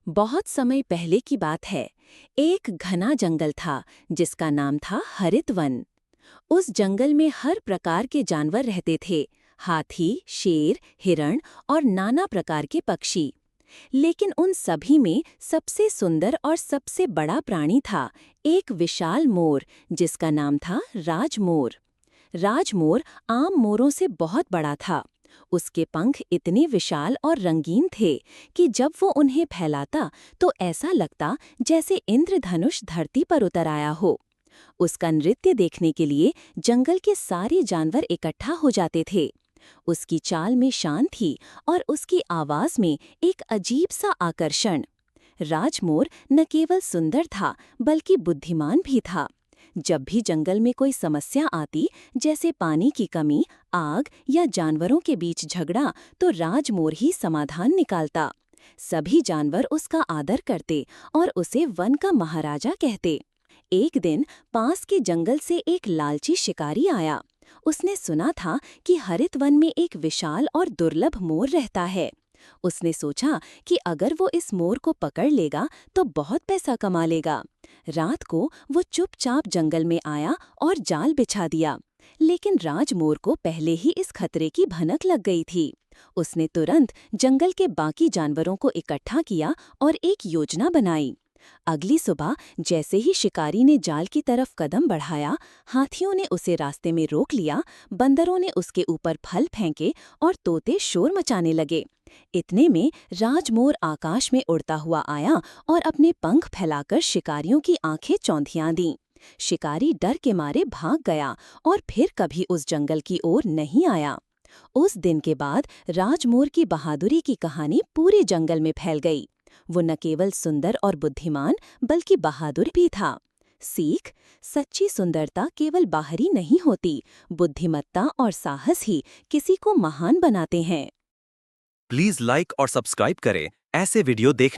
बहुत समय पहले की बात है। एक घना जंगल था जिसका नाम था हरित वन। उस जंगल में हर प्रकार के जानवर रहते थे। हाथी, शेर, हिरण और नाना प्रकार के पक्षी। लेकिन उन सभी में सबसे सुंदर और सबसे बड़ा प्राणी था एक विशाल मोर जिसका नाम था राजमोर। राजमोर आम मोरों से बहुत बड़ा था। उसके पंख इतने विशाल और रंगीन थे कि जब वो उन्हें फैलाता तो ऐसा लगता जैसे इंद्रधनुष धरती पर उतर आया हो। उसका नृत्य देखने के लिए जंगल के सारे जानवर इकट्ठा हो जाते थे। उसकी चाल में शान थी और उसकी आवाज में एक अजीब सा आकर्षण। राजमोर न केवल सुंदर था बल्कि बुद्धिमान भी था। जब भी जंगल में कोई समस्या आती, जैसे पानी की कमी, आग या जानवरों के बीच झगड़ा, तो राजमोर ही समाधान निकालता। सभी जानवर उसका आदर करते और उसे वन का महाराजा कहते। एक दिन पास के जंगल से एक लालची शिकारी आया। उसने सुना था कि हरित वन में एक विशाल और दुर्लभ मोर रहता है। उसने सोचा कि अगर वो इस मोर को पकड़ लेगा तो बहुत पैसा कमा लेगा। रात को वो चुपचाप जंगल में आया और जाल बिछा दिया। लेकिन राजमोर को पहले ही इस खतरे की भनक लग गई थी। उसने तुरंत जंगल के बाकी जानवरों को इकट्ठा किया और एक योजना बनाई। अगली सुबह जैसे ही शिकारी ने जाल की तरफ कदम बढ़ाया, हाथियों ने उसे रास्ते में रोक लिया, बंदरों ने उसके ऊपर फल फेंके और तोते शोर मचाने लगे। इतने में राजमोर आकाश में उड़ता हुआ आया और अपने पंख फैलाकर शिकारियों की आंखें चौंधियां दीं। शिकारी डर के मारे भाग गया और फिर कभी उस जंगल की ओर नहीं आया। उस दिन के बाद राजमोर की बहादुरी की कहानी पूरे जंगल में फैल गई। वो न केवल सुंदर और बुद्धिमान बल्कि बहादुर भी था। सीख: सच्ची सुंदरता केवल बाहरी नहीं होती, बुद्धिमत्ता और साहस ही किसी को महान बनाते हैं। प्लीज लाइक और सब्सक्राइब करें ऐसे वीडियो देख